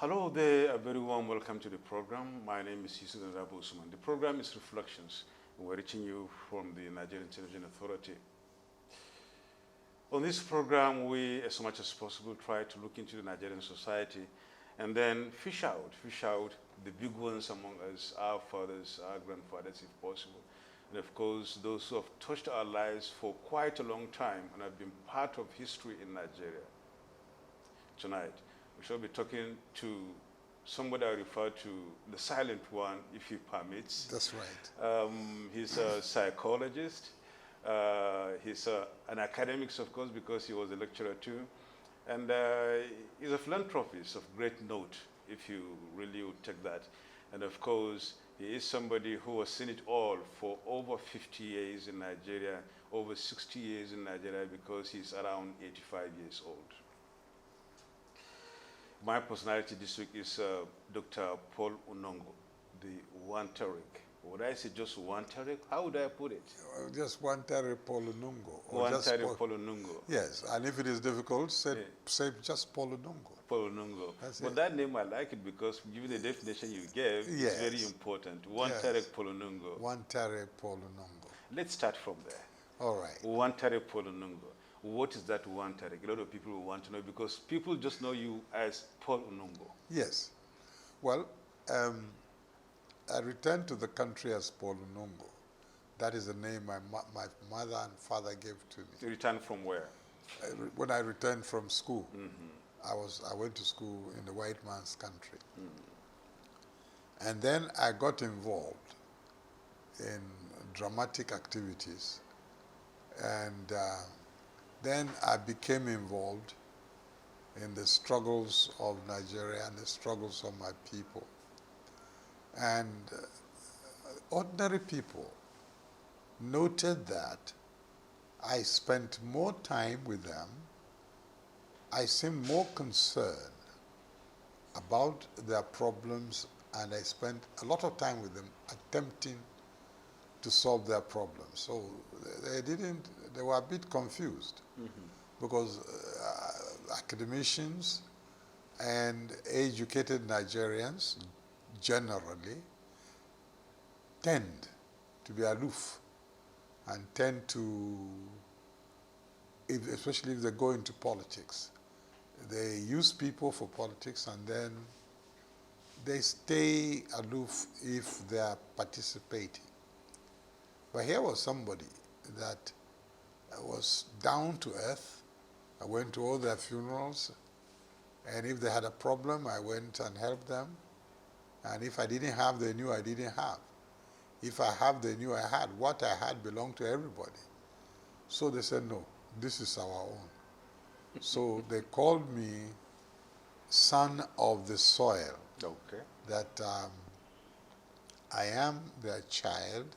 Hello there, a very warm welcome to the program. My name is Yusuf Rabu Usman. The program is Reflections, and we're reaching you from the Nigerian Television Authority. On this program, we, as much as possible, try to look into the Nigerian society and then fish out the big ones among us, our fathers, our grandfathers, if possible. And of course, those who have touched our lives for quite a long time and have been part of history in Nigeria. Tonight, we shall be talking to somebody I refer to the silent one, if he permits. That's right. He's a psychologist. He's an academic, of course, because he was a lecturer too. And he's a philanthropist of great note, if you really would take that. And of course, he is somebody who has seen it all for over 50 years in Nigeria, over 60 years in Nigeria, because he's around 85 years old. My personality this week is Dr. Paul Unongo, the one Tarek. Would I say just one Tarek? How would I put it? Just one Tarek Paul Unongo. One Tarek Paul Unongo. Yes, and if it is difficult, say just Paul Unongo. Paul Unongo. That's but it. That name, I like it because given the definition you gave, Yes. it's very important. One Yes. Tarek Paul Unongo. One Tarek Paul Unongo. Let's start from there. All right. One Tarek Paul Unongo. What is that one Tarek? A lot of people will want to know because people just know you as Paul Unongo. Yes. Well, I returned to the country as Paul Unongo. That is the name my mother and father gave to me. You returned from where? When I returned from school, Mm-hmm. I went to school in the white man's country. And then I got involved in dramatic activities. And then I became involved in the struggles of Nigeria and the struggles of my people. And ordinary people noted that I spent more time with them. I seemed more concerned about their problems, and I spent a lot of time with them attempting to solve their problems. So they were a bit confused because academicians and educated Nigerians generally tend to be aloof and tend to, especially if they go into politics, they use people for politics and then they stay aloof if they are participating. But here was somebody that was down to earth. I went to all their funerals, and if they had a problem, I went and helped them. And if I didn't have, they knew I didn't have. If I have, they knew I had. What I had belonged to everybody. So they said, no, this is our own. So they called me son of the soil. Okay. That I am their child.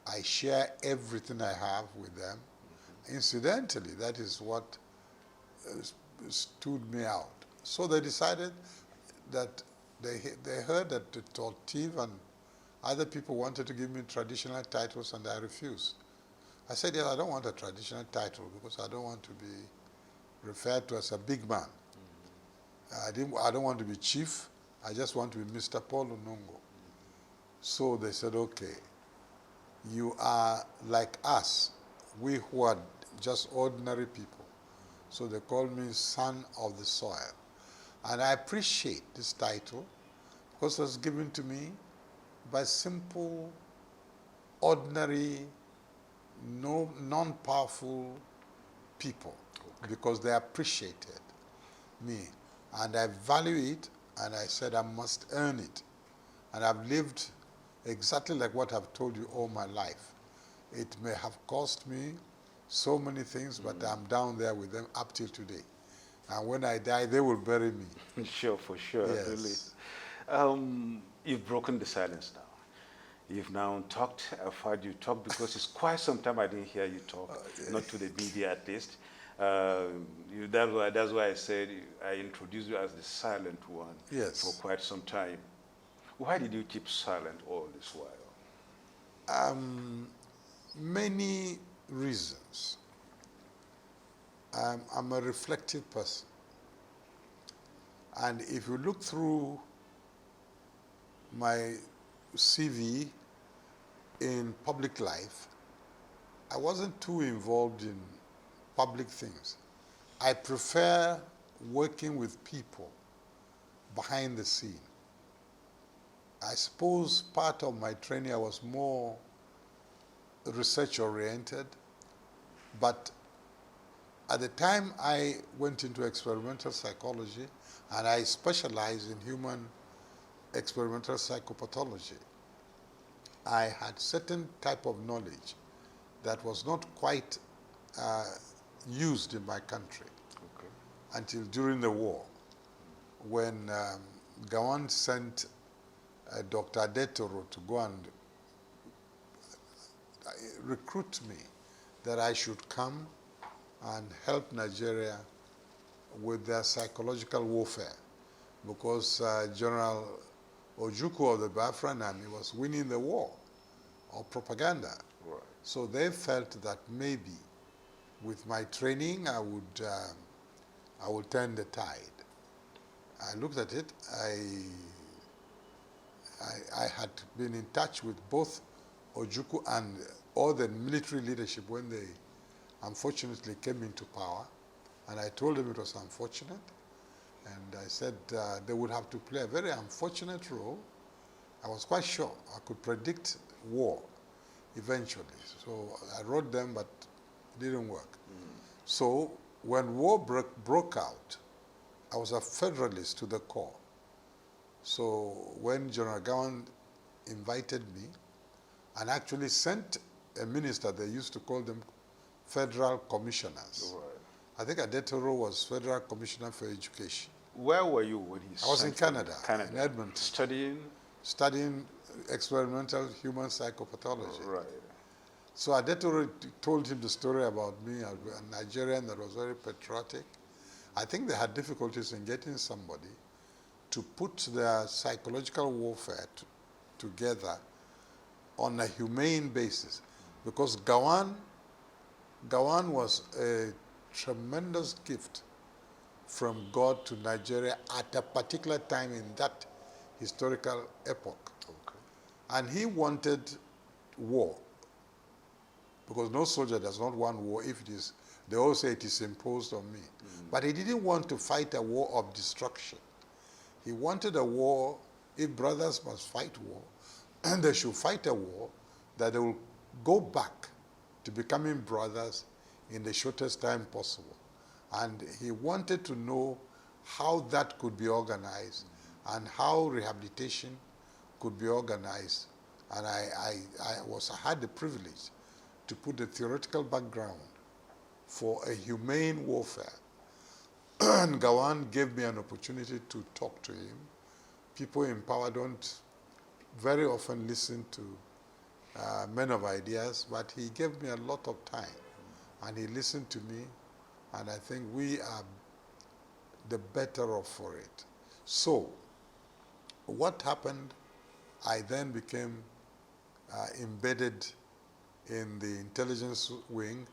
I share everything I have with them. Incidentally, that is what stood me out. So they decided that they heard that the Tortiv and other people wanted to give me traditional titles, and I refused. I said, yes, I don't want a traditional title because I don't want to be referred to as a big man. I don't want to be chief. I just want to be Mr. Paul Unongo. So they said, okay, you are like us, we who are just ordinary people. So they called me son of the soil. And I appreciate this title because it was given to me by simple, ordinary, non-powerful people because they appreciated me. And I value it, and I said I must earn it. And I've lived exactly like what I've told you all my life. It may have cost me so many things, but I'm down there with them up till today. And when I die, they will bury me. Sure, for sure, Yes. really. You've broken the silence now. You've now talked. I've heard you talk because it's quite some time I didn't hear you talk, not to the media at least. That's why I said I introduced you as the silent one for quite some time. Why did you keep silent all this while? Many reasons. I'm a reflective person. And if you look through my CV in public life, I wasn't too involved in public things. I prefer working with people behind the scene. I suppose part of my training I was more research oriented, but at the time I went into experimental psychology and I specialized in human experimental psychopathology. I had certain type of knowledge that was not quite used in my country until during the war, when Gawan sent Dr. Adetoro to go and recruit me that I should come and help Nigeria with their psychological warfare, because General Ojukwu of the Biafran Army was winning the war of propaganda. Right. So they felt that maybe with my training I would turn the tide. I looked at it. I had been in touch with both Ojukwu and all the military leadership when they unfortunately came into power, and I told them it was unfortunate, and I said they would have to play a very unfortunate role. I was quite sure I could predict war eventually, so I wrote them, but it didn't work. So when war broke out, I was a federalist to the core. So when General Gawan invited me and actually sent a minister, they used to call them federal commissioners. Right. I think Adetoro was federal commissioner for education. Where were you when he I was in sent you? Canada, in Edmonton, studying experimental human psychopathology. Right. So Adetoro told him the story about me, a Nigerian that was very patriotic. I think they had difficulties in getting somebody to put their psychological warfare together on a humane basis, because Gawan was a tremendous gift from God to Nigeria at a particular time in that historical epoch. Okay. And he wanted war, because no soldier does not want war if it is, they all say it is imposed on me. But he didn't want to fight a war of destruction. He wanted a war, if brothers must fight war, and they should fight a war that they will go back to becoming brothers in the shortest time possible. And he wanted to know how that could be organized and how rehabilitation could be organized. And I had the privilege to put the theoretical background for a humane warfare. And Gawan gave me an opportunity to talk to him. People in power don't very often listen to men of ideas, but he gave me a lot of time, and he listened to me, and I think we are the better off for it. So what happened, I then became embedded in the intelligence wing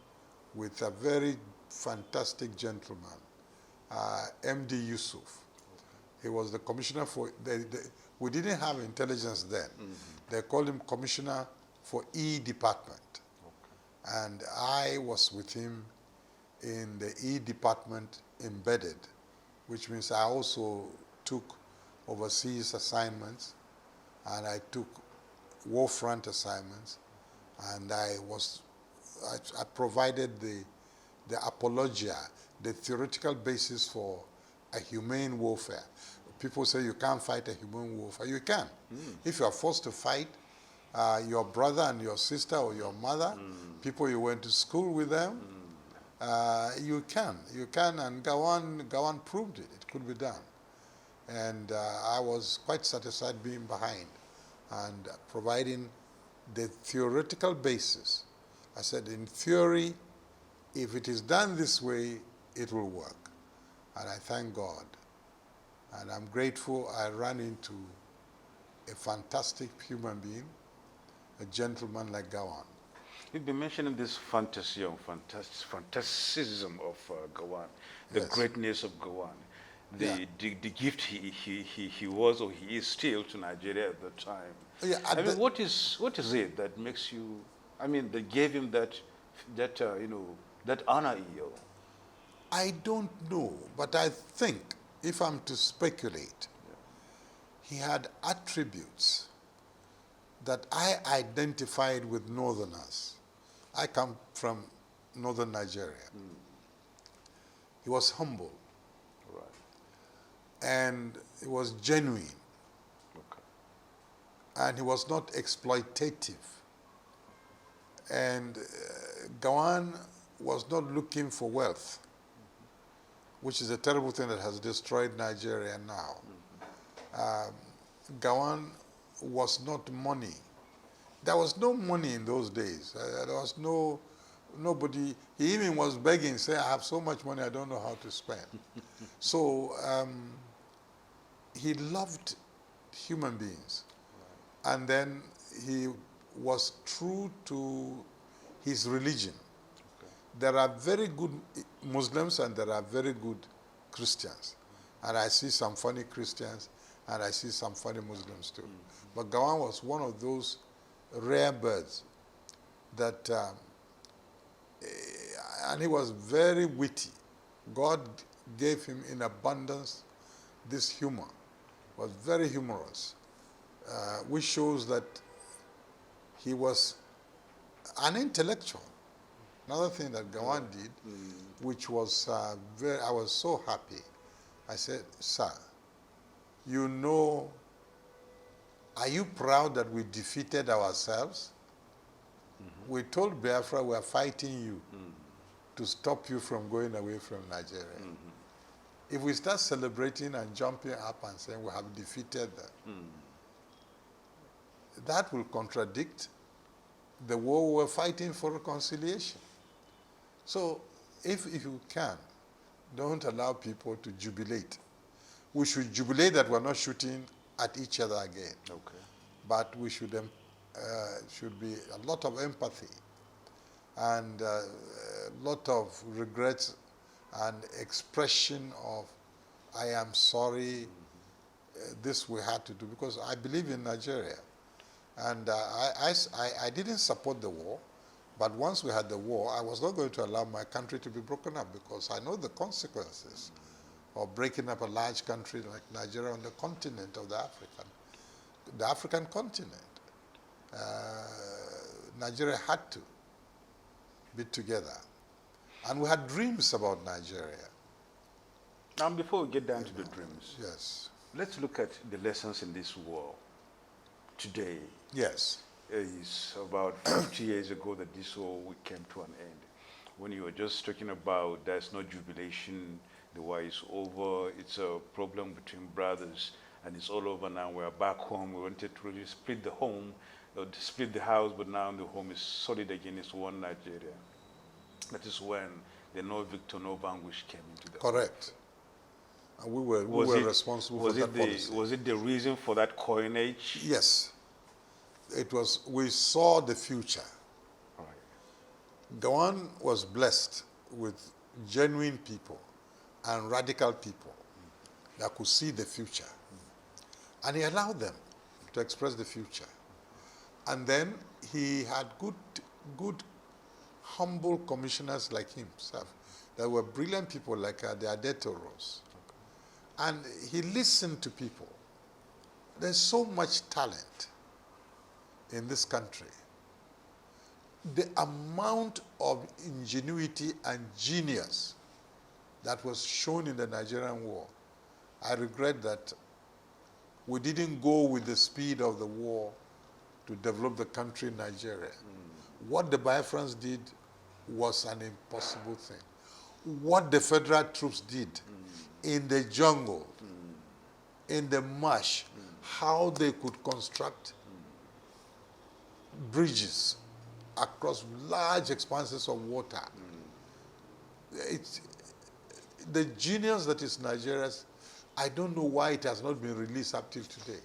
with a very fantastic gentleman, MD Yusuf. He was the commissioner for, we didn't have intelligence then. They called him commissioner for E department. Okay. And I was with him in the E department embedded, which means I also took overseas assignments, and I took war front assignments, and I provided the apologia, the theoretical basis for a humane warfare. People say you can't fight a humane warfare. You can. If you are forced to fight your brother and your sister or your mother, people you went to school with them, you can. You can, and Gawan proved it. It could be done. And I was quite satisfied being behind and providing the theoretical basis. I said, in theory, if it is done this way, it will work. And I thank God. And I'm grateful I ran into a fantastic human being, a gentleman like Gawan. You've been mentioning this fantasy or fantasism of Gawan, the Yes. greatness of Gawan. the gift he was or he is still to Nigeria at the time. Yeah, I mean, what is it that makes you? I mean, that gave him that that honor, I don't know, but I think, if I'm to speculate, he had attributes that I identified with Northerners. I come from northern Nigeria. He was humble. Right. And he was genuine. Okay. And he was not exploitative. And Gawan was not looking for wealth, which is a terrible thing that has destroyed Nigeria now. Gawan was not money. There was no money in those days. There was nobody. He even was begging, saying, I have so much money, I don't know how to spend. So he loved human beings. Right. And then he was true to his religion. Okay. There are very good Muslims and there are very good Christians. And I see some funny Christians and I see some funny Muslims too. But Gawan was one of those rare birds that, and he was very witty. God gave him in abundance this humor. Was very humorous, which shows that he was an intellectual. Another thing that Gawan did, which was I was so happy. I said, sir, are you proud that we defeated ourselves? We told Biafra we are fighting you to stop you from going away from Nigeria. If we start celebrating and jumping up and saying we have defeated them, that will contradict the war we're fighting for reconciliation. So if you can, don't allow people to jubilate. We should jubilate that we're not shooting at each other again. Okay. But we should be a lot of empathy and a lot of regrets and expression of, I am sorry, this we had to do, because I believe in Nigeria. And I didn't support the war, but once we had the war, I was not going to allow my country to be broken up, because I know the consequences of breaking up a large country like Nigeria on the continent of the African continent. Nigeria had to be together. And we had dreams about Nigeria. Now, before we get down to the dreams, yes, let's look at the lessons in this war today. Yes. It's about 50 years ago that this war came to an end. When you were just talking about there's no jubilation, the war is over, it's a problem between brothers, and it's all over now. We're back home. We wanted to really split the home, split the house, but now the home is solid again. It's one Nigeria. That is when the no victor, no vanquish came into the Correct. And we were responsible for that policy. Was it the reason for that coinage? Yes. It was, we saw the future. Right. Gawan was blessed with genuine people and radical people that could see the future. And he allowed them to express the future. And then he had good, humble commissioners like himself that were brilliant people like the Adetoros. Okay. And he listened to people. There's so much talent in this country. The amount of ingenuity and genius that was shown in the Nigerian war, I regret that we didn't go with the speed of the war to develop the country Nigeria. What the Biafrans did was an impossible thing. What the federal troops did in the jungle, in the marsh, how they could construct bridges across large expanses of water. It's the genius that is Nigeria's. I don't know why it has not been released up till today.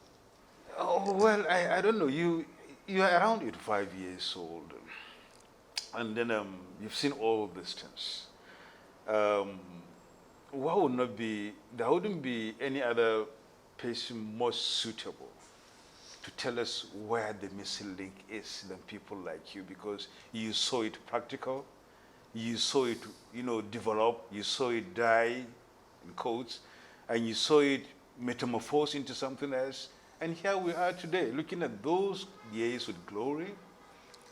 Oh, well, I don't know. You are around 85 years old, and then you've seen all of these things. what would not be, there wouldn't be any other person more suitable to tell us where the missing link is than people like you, because you saw it practical, you saw it, develop, you saw it die, in quotes, and you saw it metamorphose into something else. And here we are today, looking at those years with glory,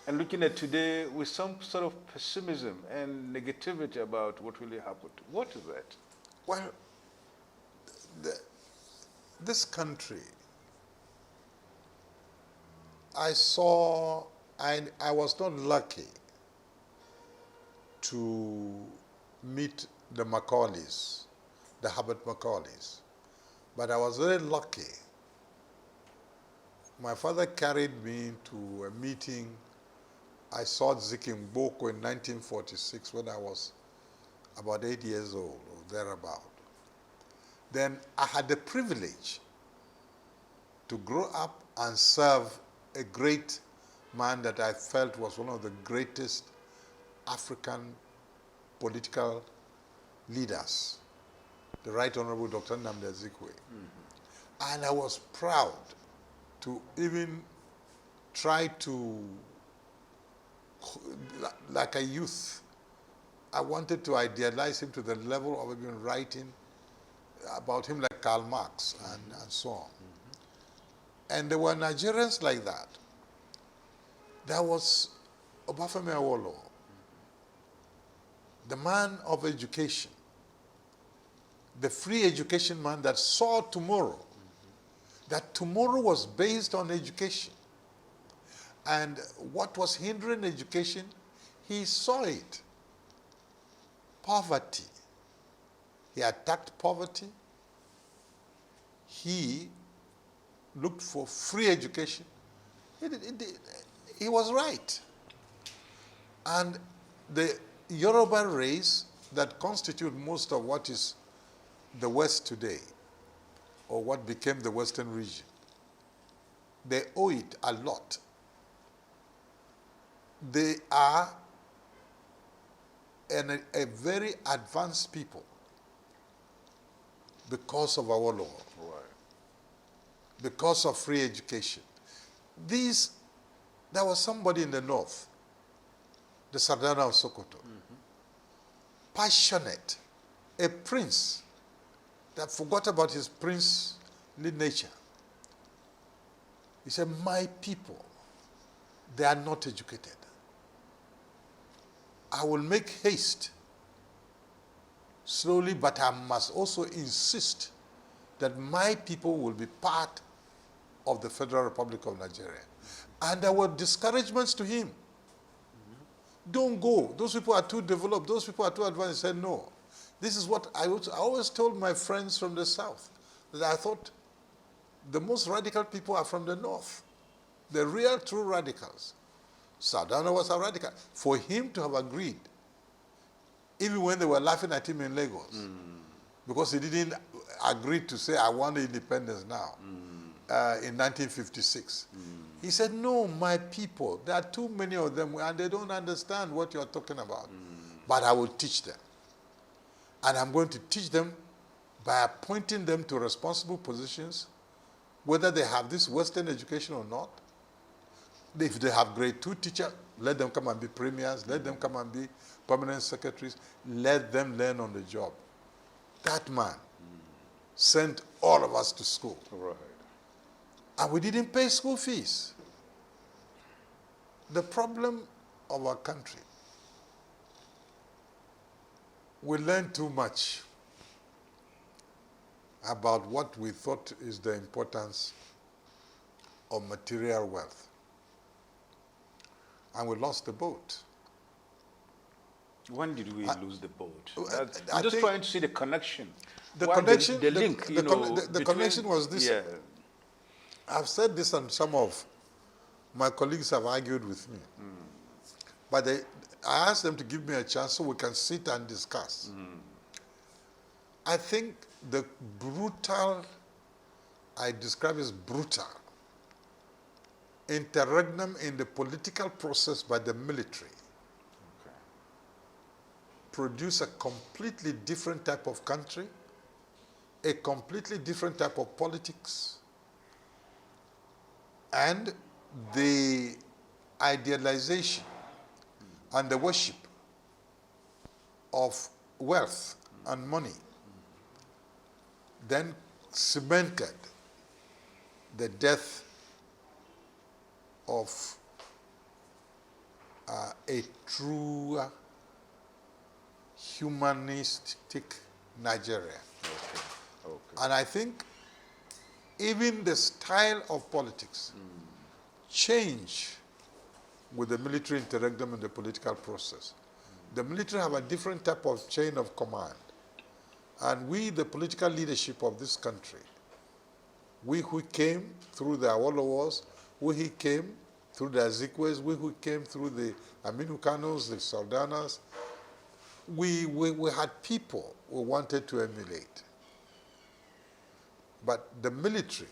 and looking at today with some sort of pessimism and negativity about what really happened. What is that? Well, this country, I was not lucky to meet the Macaulays, the Herbert Macaulays, but I was very lucky. My father carried me to a meeting. I saw Zikimboko in 1946 when I was about 8 years old or thereabout. Then I had the privilege to grow up and serve a great man that I felt was one of the greatest African political leaders, the Right Honorable Dr. Nnamdi Azikiwe. Mm-hmm. And I was proud to even try to, like a youth, I wanted to idealize him to the level of even writing about him like Karl Marx and so on. Mm-hmm. And there were Nigerians like that. There was Obafemi Awolowo, the man of education, the free education man that saw tomorrow, that tomorrow was based on education. And what was hindering education, he saw it. Poverty. He attacked poverty. He looked for free education. He was right. And the Yoruba race that constitute most of what is the West today, or what became the Western region, they owe it a lot. They are a very advanced people because of our law, right, because of free education. There was somebody in the north, the Sardana of Sokoto, passionate, a prince that forgot about his princely nature. He said, my people, they are not educated. I will make haste slowly, but I must also insist that my people will be part of the Federal Republic of Nigeria. And there were discouragements to him. Don't go. Those people are too developed. Those people are too advanced. He said, no. This is what I always told my friends from the South, that I thought the most radical people are from the North. The real, true radicals. Sardana was a radical. For him to have agreed, even when they were laughing at him in Lagos, because he didn't agree to say, I want independence now, in 1956. He said, no, my people, there are too many of them, and they don't understand what you're talking about. But I will teach them. And I'm going to teach them by appointing them to responsible positions, whether they have this Western education or not. If they have grade 2 teacher, let them come and be premiers, let them come and be permanent secretaries, let them learn on the job. That man sent all of us to school. Right. And we didn't pay school fees. The problem of our country, we learn too much about what we thought is the importance of material wealth. And we lost the boat. When did we lose the boat? I'm just trying to see the connection. The link, the connection was this. Yeah. I've said this, and some of my colleagues have argued with me. But I asked them to give me a chance so we can sit and discuss. I think the brutal, I describe as brutal, interregnum in the political process by the military produce a completely different type of country, a completely different type of politics, and the idealization and the worship of wealth and money then cemented the death of a true humanistic Nigeria. Okay. Okay. And I think even the style of politics change with the military interregnum in the political process. The military have a different type of chain of command. And we, the political leadership of this country, we who came through the Awolowo Wars, we who came through the Azikwes, we who came through the Aminu Kanos, the Saldanas, we had people we wanted to emulate. But the military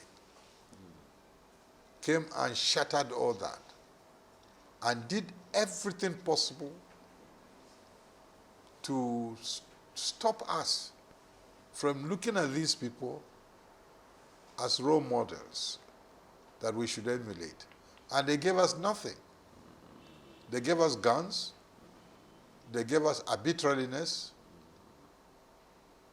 came and shattered all that and did everything possible to stop us from looking at these people as role models that we should emulate. And they gave us nothing. They gave us guns. They gave us arbitrariness.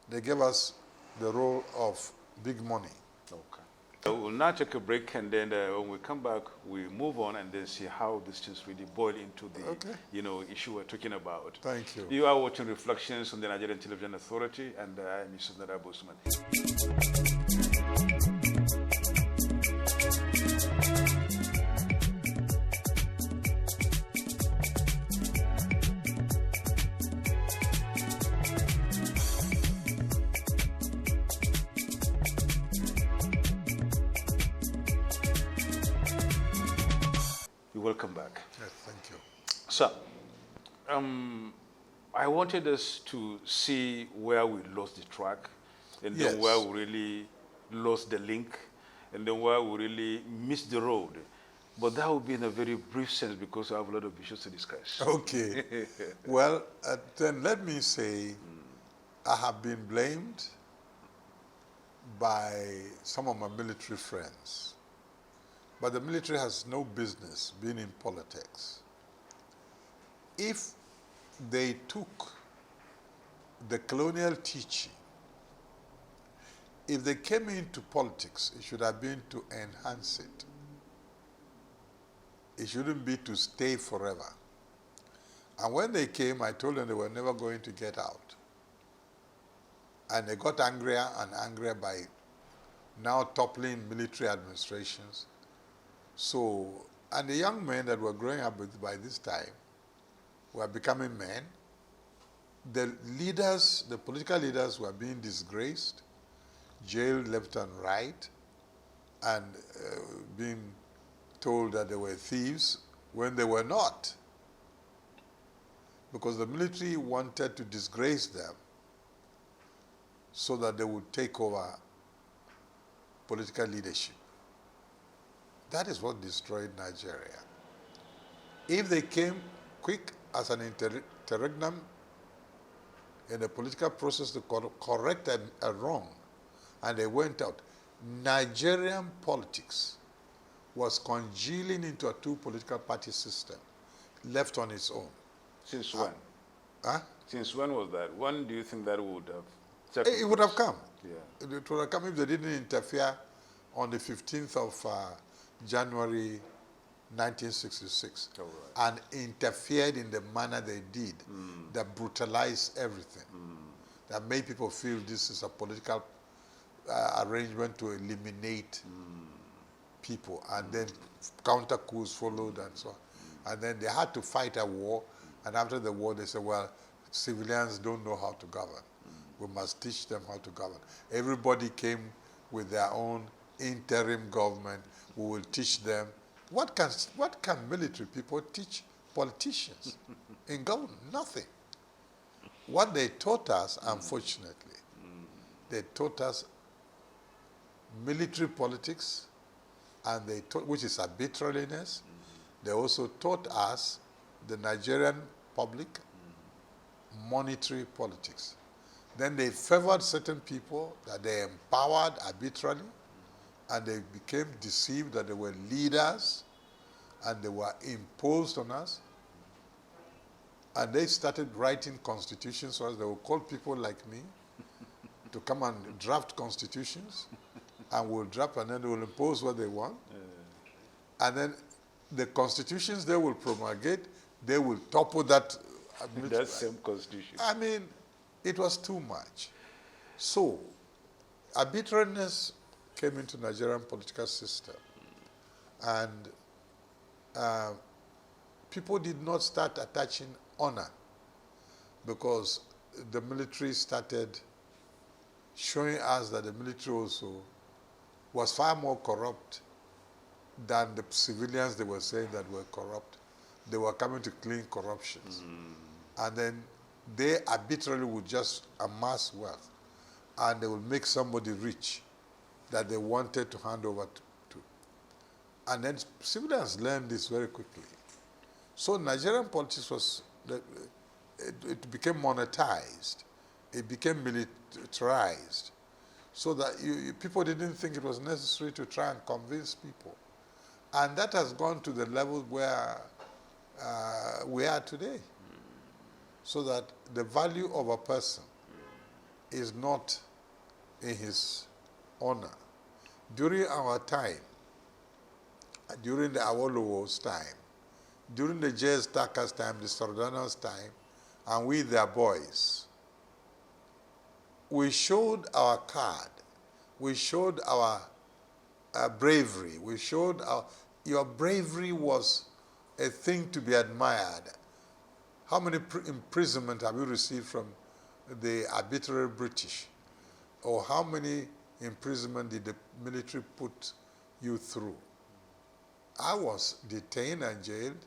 They gave us the role of big money. Okay. So we'll now take a break, and then when we come back, we move on and then see how this things really boil into the issue we're talking about. Thank you. You are watching Reflections on the Nigerian Television Authority, and I'm Yusuf Nada Bosman. Welcome back. Yes, thank you. So, I wanted us to see where we lost the track, and then where we really lost the link, and then where we really missed the road. But that will be in a very brief sense because I have a lot of issues to discuss. Okay. Well, then let me say I have been blamed by some of my military friends. But the military has no business being in politics. If they took the colonial teaching, if they came into politics, it should have been to enhance it. It shouldn't be to stay forever. And when they came, I told them they were never going to get out. And they got angrier and angrier by now toppling military administrations. So, and the young men that were growing up by this time were becoming men. The leaders, the political leaders were being disgraced, jailed left and right, and being told that they were thieves when they were not. Because the military wanted to disgrace them so that they would take over political leadership. That is what destroyed Nigeria. If they came quick as an interregnum in the political process to correct a wrong, and they went out, Nigerian politics was congealing into a two political party system, left on its own. Since when? Since when was that? When do you think that would have? It would have come. Yeah. It would have come if they didn't interfere on the 15th of January 1966 and interfered in the manner they did that brutalized everything, that made people feel this is a political arrangement to eliminate people, and then counter coups followed and so on. And then they had to fight a war, and after the war they said, well, civilians don't know how to govern. We must teach them how to govern. Everybody came with their own interim government. We will teach them. What can military people teach politicians in government? Nothing. What they taught us, unfortunately, they taught us military politics, and they taught, which is arbitrariness. They also taught us, the Nigerian public, monetary politics. Then they favored certain people that they empowered arbitrarily, and they became deceived that they were leaders and they were imposed on us. And they started writing constitutions for us. They would call people like me to come and draft constitutions, and we'll draft, and then they will impose what they want. And then the constitutions they will promulgate, they will topple that. That same constitution. I mean, it was too much. So, arbitrariness came into Nigerian political system, and people did not start attaching honor because the military started showing us that the military also was far more corrupt than the civilians they were saying that were corrupt. They were coming to clean corruptions. And then they arbitrarily would just amass wealth, and they would make somebody rich that they wanted to hand over to. And then civilians learned this very quickly. So Nigerian politics was, it became monetized. It became militarized. So that people didn't think it was necessary to try and convince people. And that has gone to the level where we are today. So that the value of a person is not in his honor. During our time, during the Awolowo's time, during the J.S. Taka's time, the Sardana's time, and we, their boys, we showed our card. We showed our bravery. We showed your bravery was a thing to be admired. How many imprisonment have you received from the arbitrary British? Or how many imprisonment did the military put you through? I was detained and jailed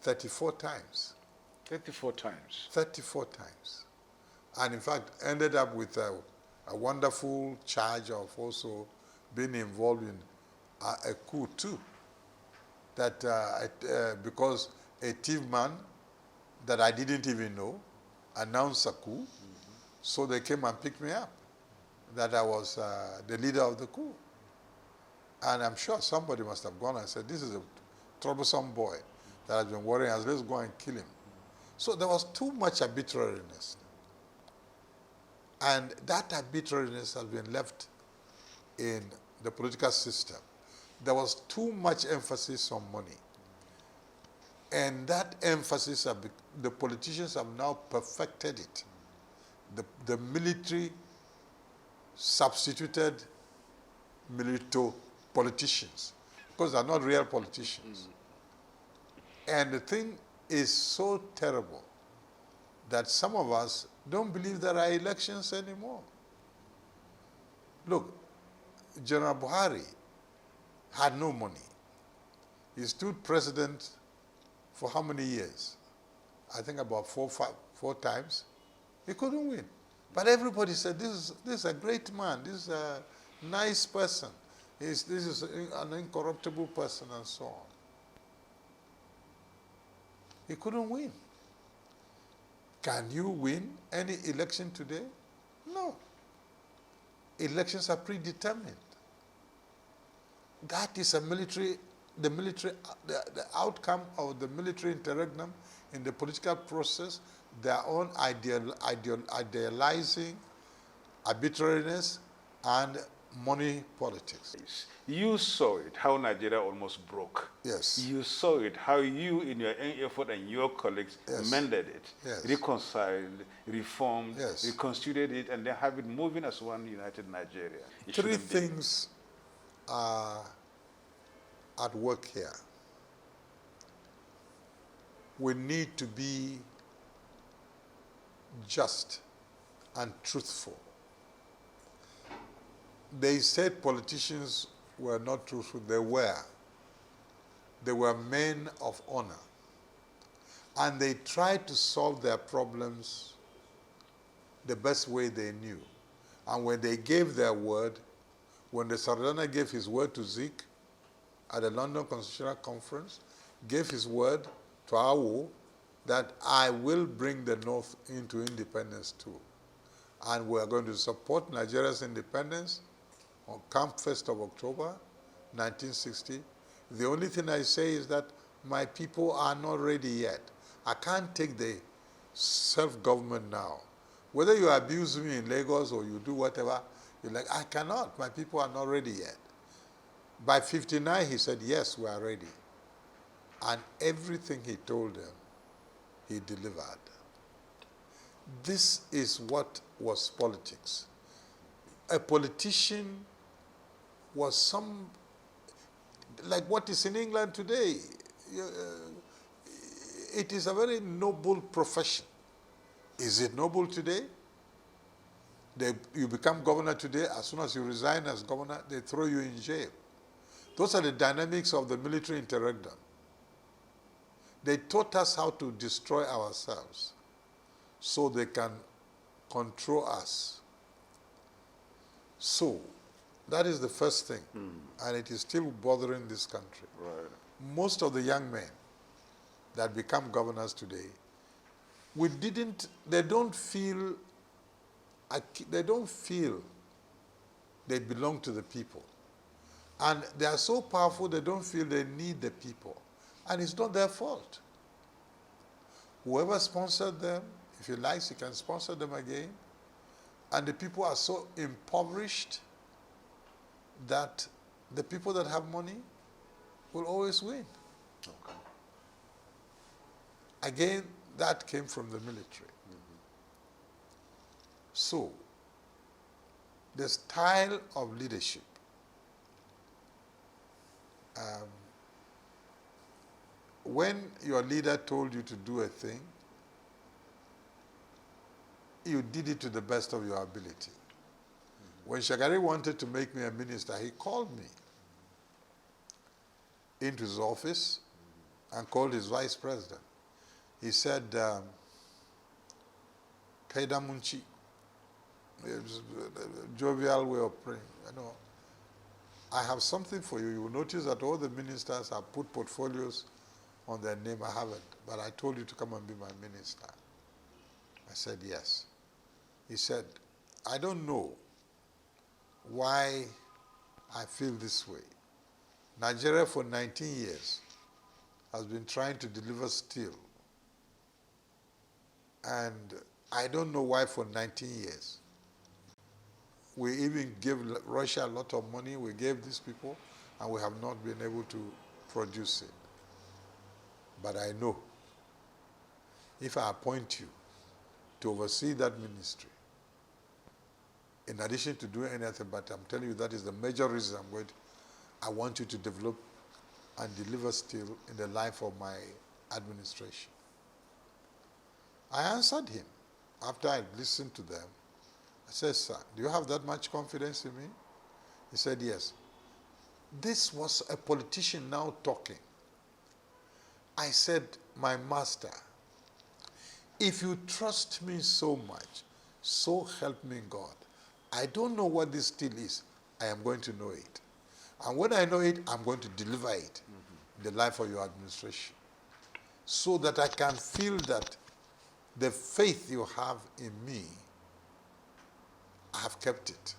34 times. 34 times? 34 times. And in fact, ended up with a wonderful charge of also being involved in a coup too. That because a thief man that I didn't even know announced a coup, so they came and picked me up, that I was the leader of the coup. And I'm sure somebody must have gone and said, this is a troublesome boy that has been worrying us, let's go and kill him. So there was too much arbitrariness. And that arbitrariness has been left in the political system. There was too much emphasis on money. And that emphasis, the politicians have now perfected it. The military substituted milito politicians because they're not real politicians. And the thing is so terrible that some of us don't believe there are elections anymore. Look, General Buhari had no money. He stood president for how many years? I think about four times. He couldn't win. But everybody said, this is a great man. This is a nice person. This is an incorruptible person and so on. He couldn't win. Can you win any election today? No. Elections are predetermined. That is the outcome of the military interregnum in the political process, their own idealizing arbitrariness and money politics. You saw it, how Nigeria almost broke. Yes. You saw it, how you, in your own effort and your colleagues, Yes. mended it, Yes. reconciled, reformed, Yes. reconstituted it, and then have it moving as one united Nigeria. It Three shouldn't be. things are at work here. We need to be just and truthful. They said politicians were not truthful. They were. They were men of honor. And they tried to solve their problems the best way they knew. And when they gave their word, when the Sardana gave his word to Zeke at the London Constitutional Conference, gave his word to Awo that I will bring the North into independence too. And we are going to support Nigeria's independence on come 1st of October, 1960. The only thing I say is that my people are not ready yet. I can't take the self-government now. Whether you abuse me in Lagos or you do whatever, you're like, I cannot. My people are not ready yet. By 59, he said, yes, we are ready. And everything he told them, he delivered. This is what was politics. A politician was like what is in England today. It is a very noble profession. Is it noble today? You become governor today, as soon as you resign as governor, they throw you in jail. Those are the dynamics of the military interregnum. They taught us how to destroy ourselves so they can control us. So, that is the first thing. And it is still bothering this country. Right. Most of the young men that become governors today, they don't feel they belong to the people. And they are so powerful, they don't feel they need the people. And it's not their fault. Whoever sponsored them, if he likes, he can sponsor them again. And the people are so impoverished that the people that have money will always win. Okay. Again, that came from the military. So, the style of leadership, when your leader told you to do a thing, you did it to the best of your ability. When Shagari wanted to make me a minister, he called me into his office and called his vice president. He said, Kaida Munchi, jovial way of praying. I have something for you. You will notice that all the ministers have put portfolios on their name. I haven't, but I told you to come and be my minister. I said, yes. He said, I don't know why I feel this way. Nigeria for 19 years has been trying to deliver steel. And I don't know why for 19 years. We even gave Russia a lot of money, we gave these people, and we have not been able to produce it. But I know, if I appoint you to oversee that ministry, in addition to doing anything, but I'm telling you that is the major reason I want you to develop and deliver steel in the life of my administration. I answered him after I listened to them. I said, sir, do you have that much confidence in me? He said, yes. This was a politician now talking. I said, my master, if you trust me so much, so help me God, I don't know what this steel is. I am going to know it. And when I know it, I'm going to deliver it in the life of your administration, so that I can feel that the faith you have in me, I have kept it.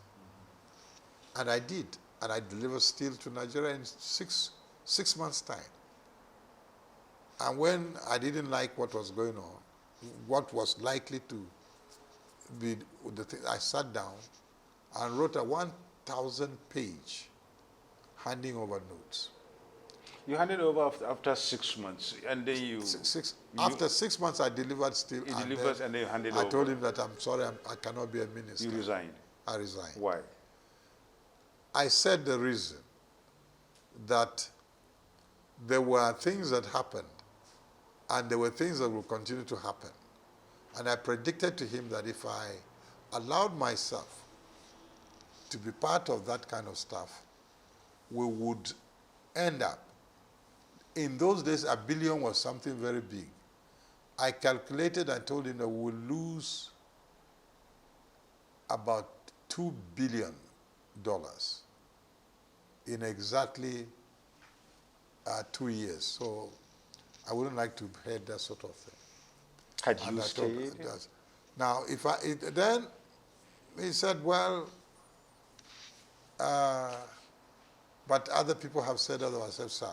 And I did. And I delivered steel to Nigeria in six months' time. And when I didn't like what was going on, what was likely to be the thing, I sat down and wrote a 1,000-page handing over notes. You handed over after 6 months, and then you... After 6 months, I delivered steel. You delivered and then you handed over. I told him that I'm sorry, I cannot be a minister. You resigned? I resigned. Why? I said the reason that there were things that happened, and there were things that will continue to happen. And I predicted to him that if I allowed myself to be part of that kind of stuff, we would end up. In those days, $1 billion was something very big. I calculated and told him that we would lose about $2 billion in exactly 2 years. So I wouldn't like to head that sort of thing. Had And you I told stayed? that. Now, then he said, well, uh, but other people have said otherwise. I said, sir,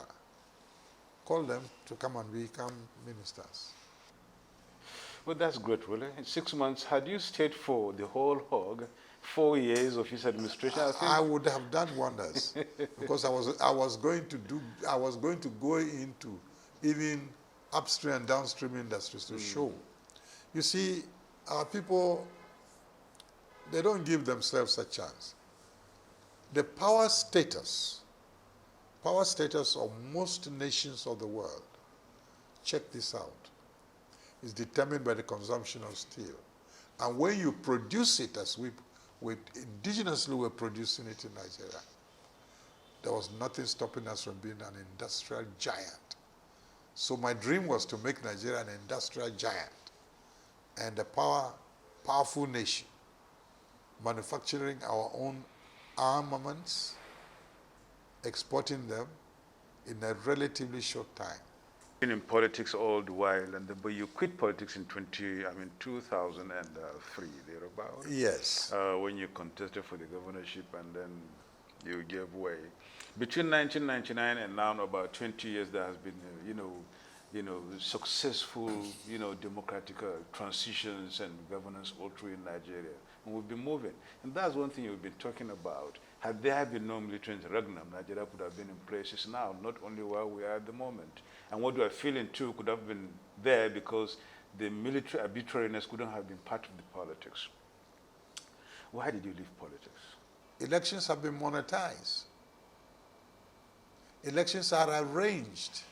call them to come and become ministers. Well, that's great, really. In 6 months, had you stayed for the whole hog, 4 years of his administration, I think. I would have done wonders because I was going to go into even upstream and downstream industries to show. You see, our people, they don't give themselves a chance. The power status of most nations of the world, check this out, is determined by the consumption of steel. And when you produce it, as we indigenously were producing it in Nigeria, there was nothing stopping us from being an industrial giant. So my dream was to make Nigeria an industrial giant and a powerful nation, manufacturing our own armaments, exporting them in a relatively short time. Been in politics all the while, but you quit politics in 2003, thereabout. Yes. When you contested for the governorship and then you gave way. Between 1999 and now, about 20 years, there has been, successful, democratic transitions and governance all through in Nigeria. And we've been moving. And that's one thing you've been talking about. Had there been no military interregnum, Nigeria could have been in places now, not only where we are at the moment. And what we are feeling too could have been there because the military arbitrariness couldn't have been part of the politics. Why did you leave politics? Elections have been monetized. Elections are arranged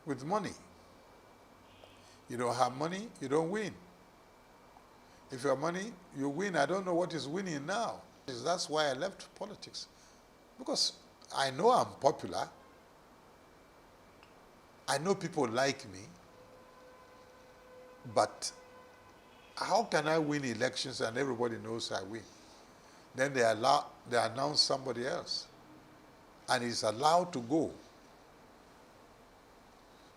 with money. You don't have money, you don't win. If you have money, you win. I don't know what is winning now. That's why I left politics. Because I know I'm popular. I know people like me. But how can I win elections and everybody knows I win? Then they announce somebody else. And he's allowed to go.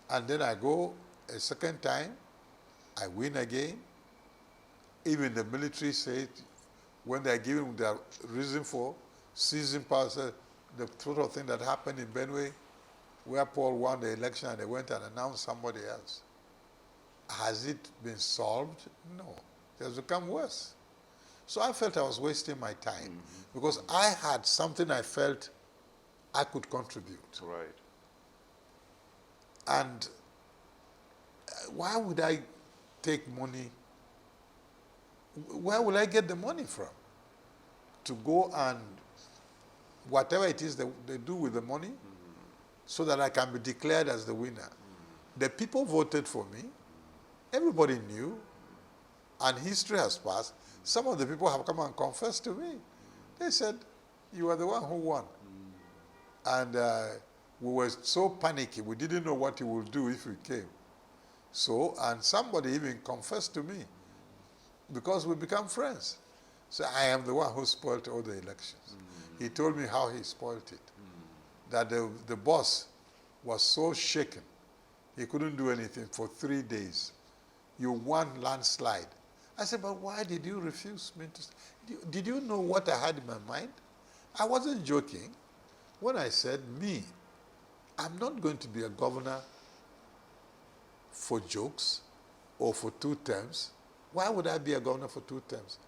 And then I go a second time, I win again. Even the military said, when they're giving their reason for seizing power, the sort of thing that happened in Benue, where Paul won the election and they went and announced somebody else. Has it been solved? No. It has become worse. So I felt I was wasting my time because I had something I felt I could contribute. Right. And why would I take money? Where will I get the money from? To go and whatever it is they do with the money so that I can be declared as the winner. The people voted for me. Everybody knew. And history has passed. Some of the people have come and confessed to me. They said, you are the one who won. And we were so panicky. We didn't know what he would do if we came. So, and somebody even confessed to me because we become friends. So I am the one who spoiled all the elections. He told me how he spoiled it. That the boss was so shaken, he couldn't do anything for 3 days. You won landslide. I said, but why did you refuse me to? Did you know what I had in my mind? I wasn't joking when I said, I'm not going to be a governor for jokes or for 2 terms. Why would I be a governor for 2 terms?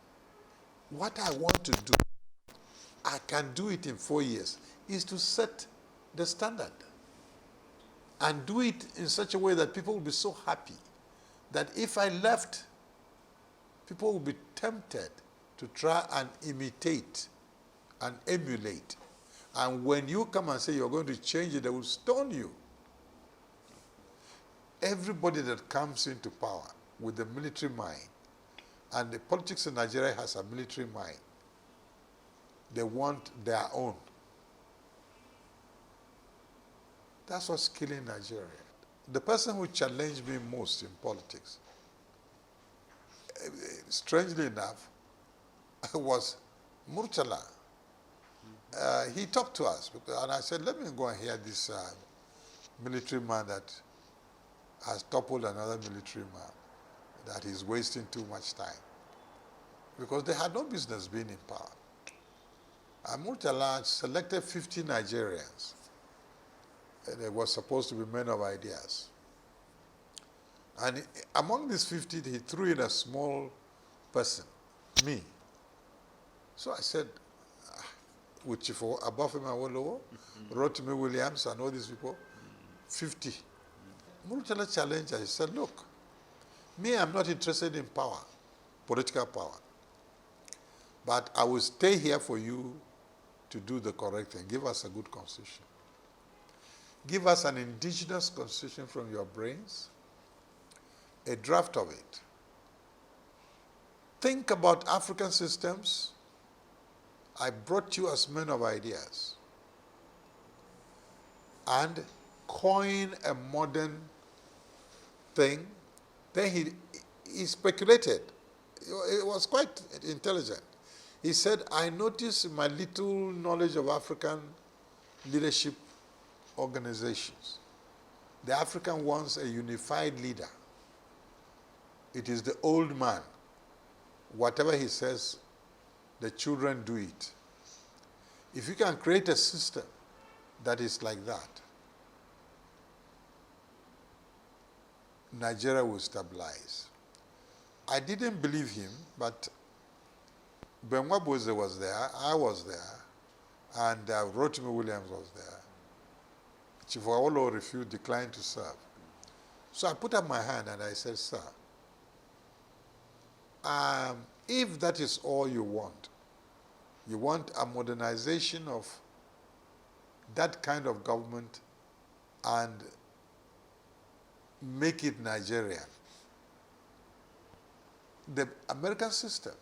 What I want to do, I can do it in 4 years, is to set the standard and do it in such a way that people will be so happy that if I left, people will be tempted to try and imitate and emulate. And when you come and say you're going to change it, they will stone you. Everybody that comes into power with the military mind, and the politics in Nigeria has a military mind, they want their own. That's what's killing Nigeria. The person who challenged me most in politics, strangely enough, was Murtala. He talked to us, and I said, let me go and hear this military man that has toppled another military man that is wasting too much time. Because they had no business being in power. And Murtala selected 50 Nigerians. And they were supposed to be men of ideas. And among these 50, he threw in a small person, me. So I said, with Chief Abafemi Awolowo, Rotimi Williams, and all these people, 50. Murtala challenged us. He said, look, me, I'm not interested in power, political power. But I will stay here for you to do the correct thing. Give us a good constitution. Give us an indigenous constitution from your brains, a draft of it. Think about African systems. I brought you as men of ideas. And coin a modern thing. Then he speculated. It was quite intelligent. He said, I noticed in my little knowledge of African leadership organizations, the African wants a unified leader. It is the old man. Whatever he says, the children do it. If you can create a system that is like that, Nigeria will stabilize. I didn't believe him, but Benwa Boze was there, I was there, and Rotimi Williams was there. Chief Awolowo refused, declined to serve. So I put up my hand and I said, sir, if that is all you want a modernization of that kind of government and make it Nigerian. The American system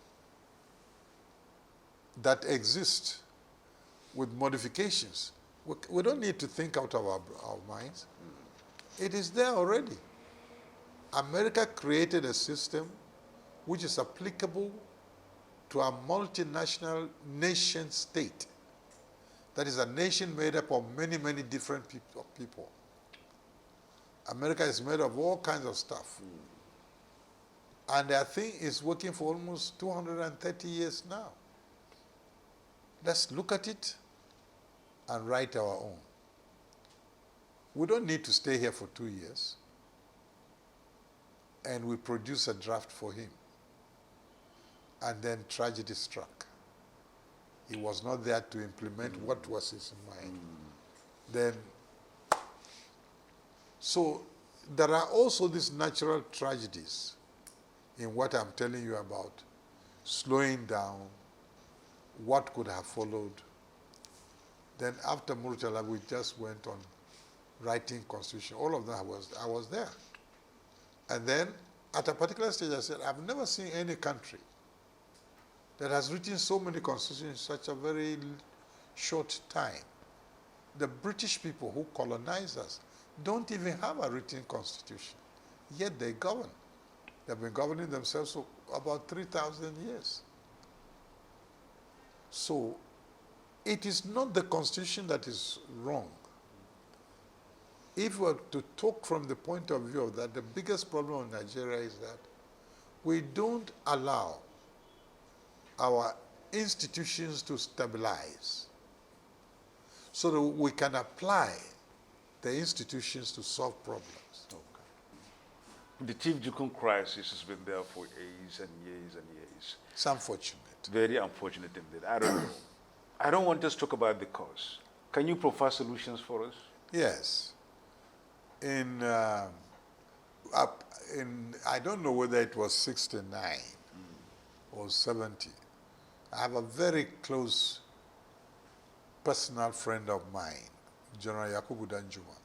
that exists with modifications, we don't need to think out of our minds. It is there already. America created a system which is applicable to a multinational nation state. That is a nation made up of many, many different people. America is made of all kinds of stuff. And their thing is working for almost 230 years now. Let's look at it and write our own. We don't need to stay here for 2 years. And we produce a draft for him. And then tragedy struck. He was not there to implement what was his mind. Then, so there are also these natural tragedies in what I'm telling you about, slowing down, what could have followed. Then after Murtala, we just went on writing constitution. All of that I was there. And then at a particular stage I said, I've never seen any country that has written so many constitutions in such a very short time. The British people who colonized us don't even have a written constitution, yet they govern. They've been governing themselves for about 3,000 years. So it is not the constitution that is wrong. If we were to talk from the point of view of that, the biggest problem in Nigeria is that we don't allow our institutions to stabilize so that we can apply the institutions to solve problems. Okay. The Chief Jukun crisis has been there for years and years and years. It's unfortunate. Very unfortunate indeed. I don't know. I don't want us to talk about the cause. Can you provide solutions for us? Yes. I don't know whether it was 69 or 70. I have a very close personal friend of mine, General Yakubu Danjuma.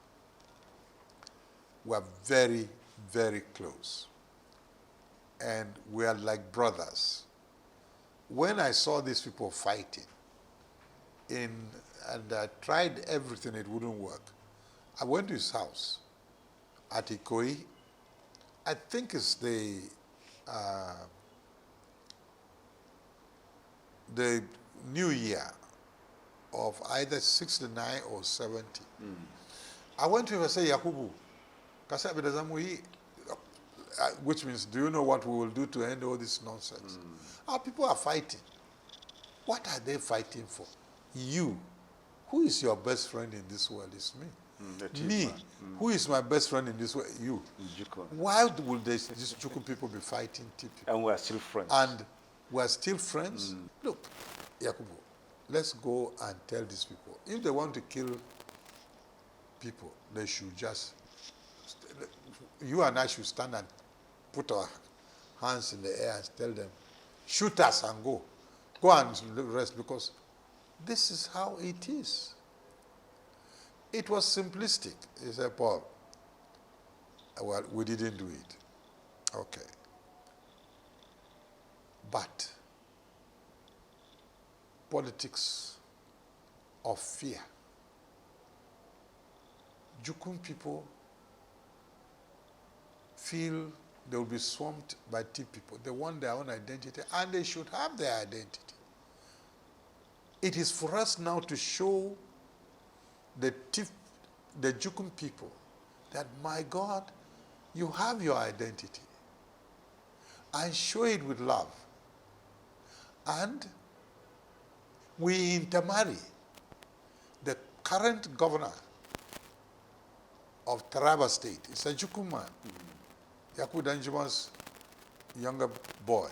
We are very, very close. And we are like brothers. When I saw these people fighting, and I tried everything, it wouldn't work. I went to his house at Ikoyi. I think it's the new year of either 69 or 70. I went to him and said, Yakubu, Kasa Bedazamu, which means, do you know what we will do to end all this nonsense? Our people are fighting. What are they fighting for? You. Who is your best friend in this world? Is me. Me. Who is my best friend in this world? You. Why would these Juku people be fighting T people? And we are still friends. And we are still friends? Look, Yakubu, let's go and tell these people. If they want to kill people, they should just, you and I should stand and put our hands in the air and tell them, shoot us and go. Go and rest, because this is how it is. It was simplistic. He said, Paul, well, we didn't do it. Okay. But politics of fear. Jukun people feel they will be swamped by T people. They want their own identity, and they should have their identity. It is for us now to show the Jukun people that, my God, you have your identity, and show it with love. And we intermarry. The current governor of Taraba State is a Jukun man. Yaku Danjuma's younger boy,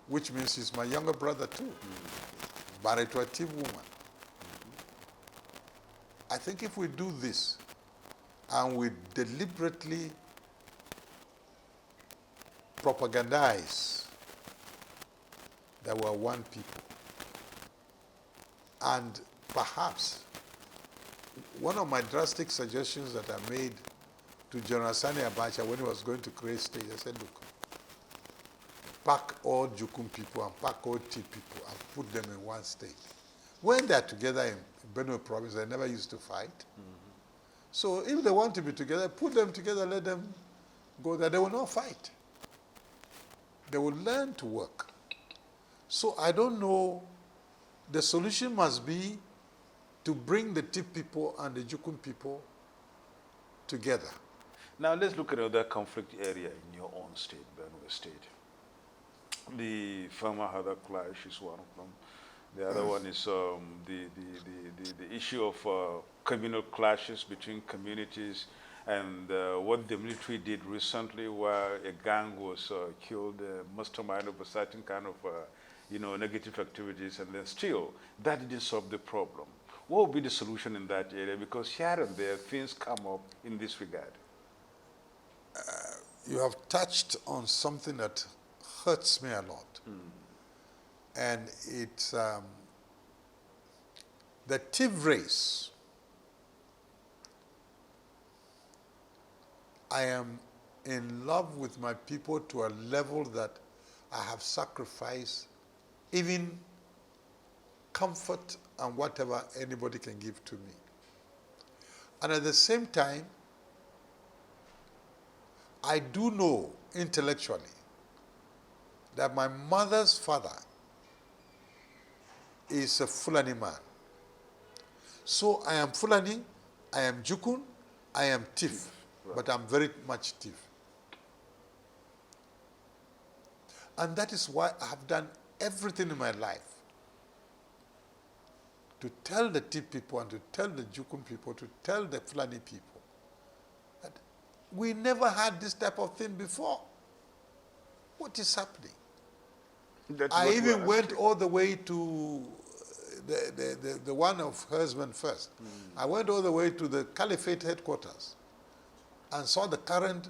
which means he's my younger brother too, married to a Tiv woman. I think if we do this and we deliberately propagandize that we're one people, and perhaps one of my drastic suggestions that I made to General Sani Abacha when he was going to create state, I said, look, pack all Jukun people and pack all T people and put them in one state. When they're together in Benue province, they never used to fight. So if they want to be together, put them together, let them go there. They will not fight. They will learn to work. So I don't know, the solution must be to bring the T people and the Jukun people together. Now let's look at another conflict area in your own state, Benue State. The farmer-harder clash is one of them. The other one is the issue of communal clashes between communities, and what the military did recently, where a gang was killed, mastermind of a certain kind of negative activities, and then still that didn't solve the problem. What would be the solution in that area? Because here and there things come up in this regard. You have touched on something that hurts me a lot. And it's the Tiv race. I am in love with my people to a level that I have sacrificed even comfort and whatever anybody can give to me. And at the same time, I do know intellectually that my mother's father is a Fulani man. So I am Fulani, I am Jukun, I am Tif, but I'm very much Tif. And that is why I have done everything in my life to tell the Tif people and to tell the Jukun people, to tell the Fulani people that we never had this type of thing before. What is happening? I even went all the way to the one of Herdsmen first. I went all the way to the Caliphate headquarters and saw the current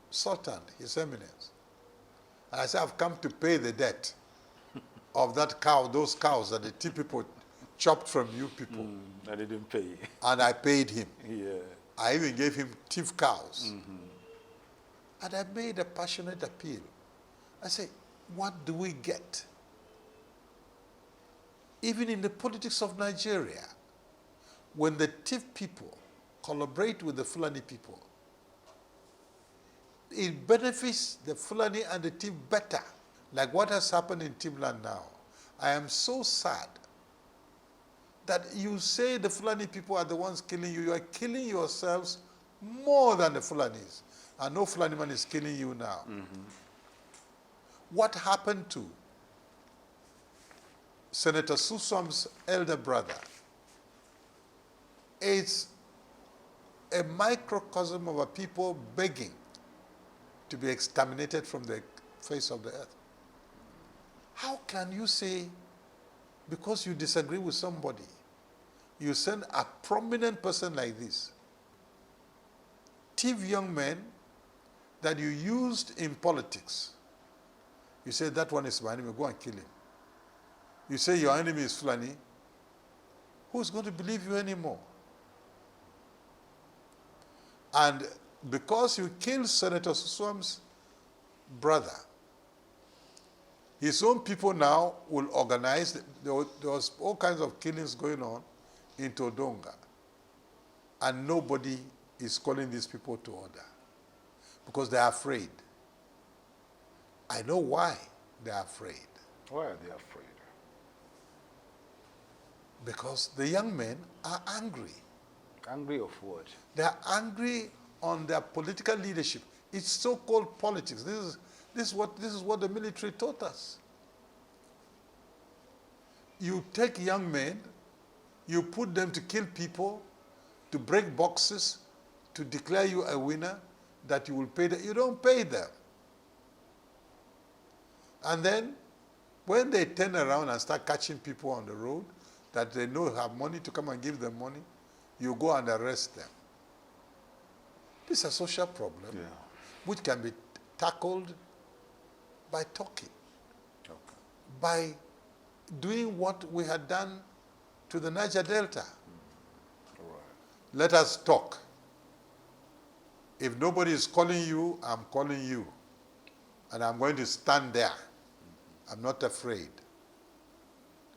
Sultan, His Eminence. And I said, I've come to pay the debt of that cow, those cows that the T people chopped from you people. I didn't pay. And I paid him. Yeah. I even gave him Tiv cows. And I made a passionate appeal. I said, what do we get? Even in the politics of Nigeria, when the Tiv people collaborate with the Fulani people, it benefits the Fulani and the Tiv better, like what has happened in Tivland now. I am so sad that you say the Fulani people are the ones killing you. You are killing yourselves more than the Fulanis. And no Fulani man is killing you now. What happened to Senator Suswam's elder brother is a microcosm of a people begging to be exterminated from the face of the earth. How can you say, because you disagree with somebody, you send a prominent person like this, thief young men that you used in politics, you say that one is my enemy, go and kill him. You say your enemy is Fulani, who's going to believe you anymore? And because you killed Senator Suswam's brother, his own people now will organize. There was all kinds of killings going on in Todonga, and nobody is calling these people to order because they are afraid. I know why they are afraid. Why are they afraid? Because the young men are angry. Angry of what? They are angry on their political leadership. It's so-called politics. This is what the military taught us. You take young men, you put them to kill people, to break boxes, to declare you a winner, that you will pay them. You don't pay them. And then, when they turn around and start catching people on the road that they know have money to come and give them money, you go and arrest them. This is a social problem which can be tackled by talking, by doing what we had done to the Niger Delta. Let us talk. If nobody is calling you, I'm calling you. And I'm going to stand there. I'm not afraid.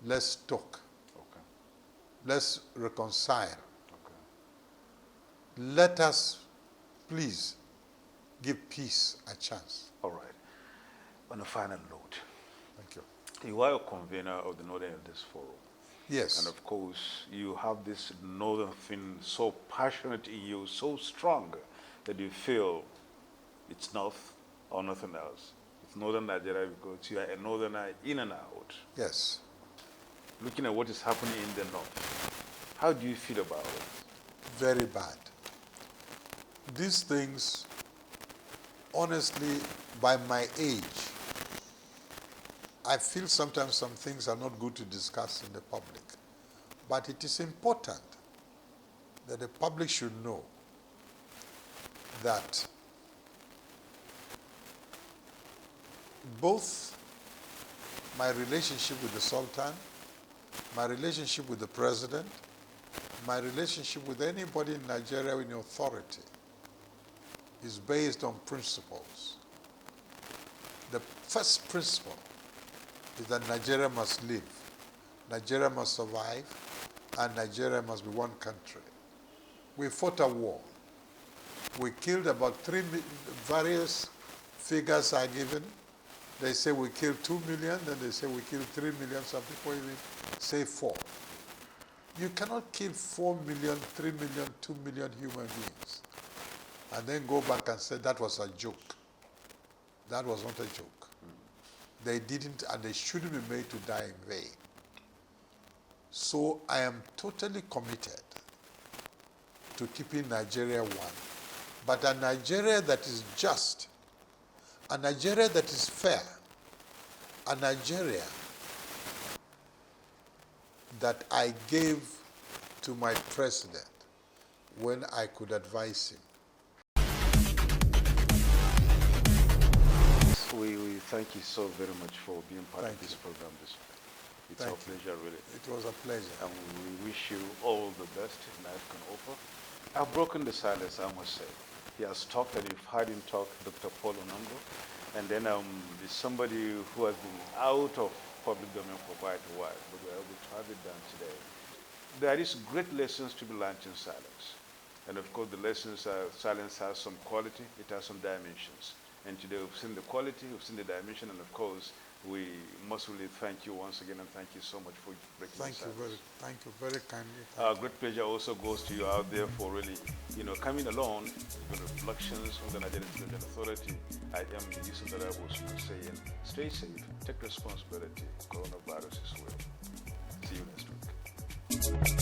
Let's talk. Let's reconcile. Let us, please, give peace a chance. All right. On a final note, Thank you. you are a convener of the Northern Elders Forum. Yes. And of course, you have this northern thing so passionate in you, so strong, that you feel it's north or nothing else. It's northern Nigeria because you are a northerner in and out. Yes. Looking at what is happening in the north, how do you feel about it? Very bad. These things, honestly, by my age, I feel sometimes some things are not good to discuss in the public. But it is important that the public should know that both my relationship with the Sultan, my relationship with the President, my relationship with anybody in Nigeria in authority is based on principles. The first principle is that Nigeria must live, Nigeria must survive, and Nigeria must be one country. We fought a war. We killed about 3 million, various figures are given. They say we killed 2 million, then they say we killed 3 million, some people even say 4. You cannot kill 4 million, 3 million, 2 million human beings and then go back and say that was a joke. That was not a joke. They didn't, and they shouldn't be made to die in vain. So I am totally committed to keeping Nigeria one, but a Nigeria that is just, a Nigeria that is fair, a Nigeria that I gave to my president when I could advise him. We thank you so very much for being part of this program this week. It's our pleasure, really. It was a pleasure. And we wish you all the best life can offer. I've broken the silence, I must say. He has talked, and you've heard him talk, Dr. Paul Unongo. And then is somebody who has been out of public domain for quite a while, but we're able to have it done today. There is great lessons to be learned in silence. And of course, the lessons are, silence has some quality, it has some dimensions. And today we've seen the quality, we've seen the dimension, and of course, we must really thank you once again, and thank you so much for breaking Thank the you silence. thank you very kindly. Great pleasure also goes to you out there for really, coming along with reflections from the Nigerian Intelligence Authority. I am Yusuf Darabos saying, stay safe, take responsibility. Coronavirus is real. See you next week.